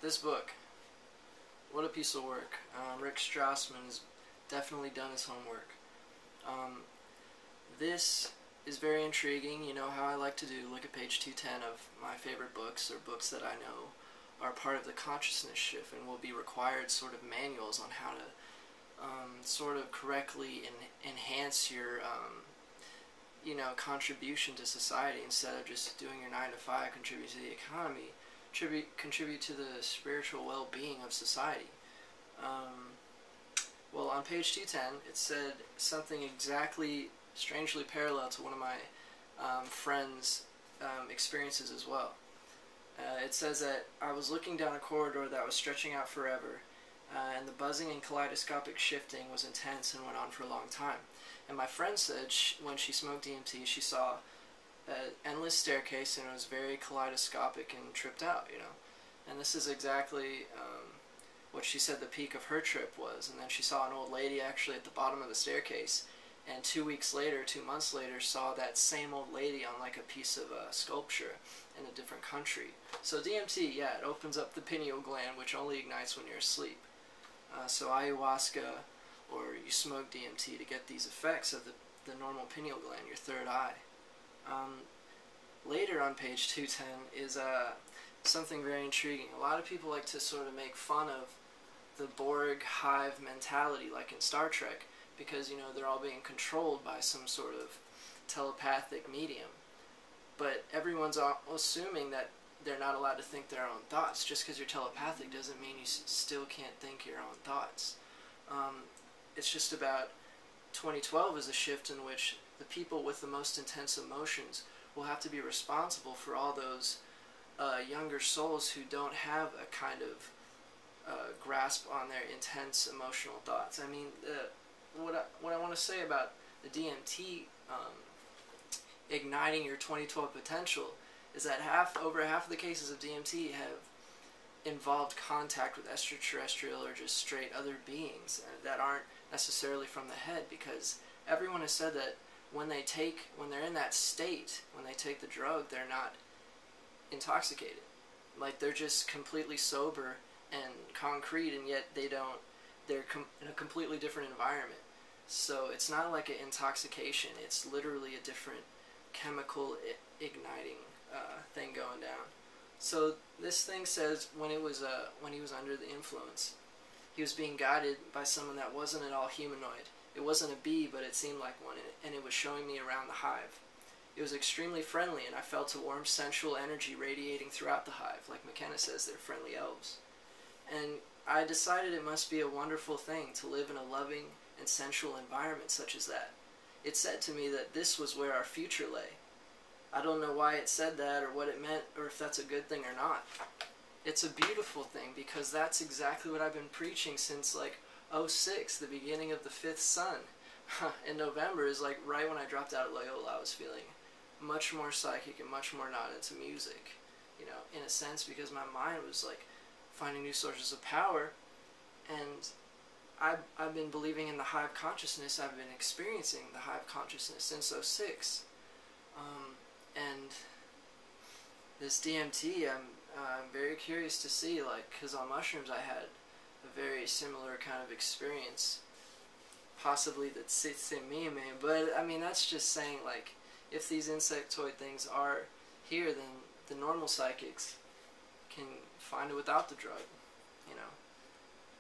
This book, what a piece of work. Rick Strassman has definitely done his homework. This is very intriguing. You know how I like to do, look at page 210 of my favorite books, or books that I know are part of the consciousness shift and will be required sort of manuals on how to sort of correctly enhance your contribution to society, instead of just doing your 9 to 5, contribute to the economy, contribute to the spiritual well-being of society. Well, on page 210, it said something exactly strangely parallel to one of my friends' experiences as well. It says that I was looking down a corridor that was stretching out forever, and the buzzing and kaleidoscopic shifting was intense and went on for a long time. And my friend said when she smoked DMT, she saw an endless staircase, and it was very kaleidoscopic and tripped out, And this is exactly what she said the peak of her trip was. And then she saw an old lady actually at the bottom of the staircase, and 2 months later, saw that same old lady on like a piece of sculpture in a different country. So DMT, yeah, it opens up the pineal gland, which only ignites when you're asleep. So ayahuasca, or you smoke DMT to get these effects of the normal pineal gland, your third eye. Later on page 210 is something very intriguing. A lot of people like to sort of make fun of the Borg hive mentality, like in Star Trek, because they're all being controlled by some sort of telepathic medium. But everyone's assuming that they're not allowed to think their own thoughts. Just because you're telepathic doesn't mean you still can't think your own thoughts. It's just about 2012 is a shift in which the people with the most intense emotions will have to be responsible for all those younger souls who don't have a kind of grasp on their intense emotional thoughts. I mean, what I want to say about the DMT igniting your 2012 potential is that over half of the cases of DMT have involved contact with extraterrestrial or just straight other beings that aren't necessarily from the head, because everyone has said that when they're in that state, when they take the drug, they're not intoxicated. Like, they're just completely sober and concrete, and yet they're in a completely different environment. So it's not like an intoxication, it's literally a different chemical igniting thing going down. So this thing says when he was under the influence, he was being guided by someone that wasn't at all humanoid. It wasn't a bee, but it seemed like one, and it was showing me around the hive. It was extremely friendly, and I felt a warm sensual energy radiating throughout the hive. Like McKenna says, they're friendly elves. And I decided it must be a wonderful thing to live in a loving and sensual environment such as that. It said to me that this was where our future lay. I don't know why it said that, or what it meant, or if that's a good thing or not. It's a beautiful thing, because that's exactly what I've been preaching since like 06, the beginning of the fifth sun. In November is like right when I dropped out of Loyola. I was feeling much more psychic and much more not into music, in a sense, because my mind was like finding new sources of power. And I've been believing in the hive consciousness. I've been experiencing the hive consciousness since 06. And this DMT, I'm very curious to see, like, because on mushrooms I had a very similar kind of experience, possibly the Tzitzimeme, but I mean, that's just saying, like, if these insectoid things are here, then the normal psychics can find it without the drug.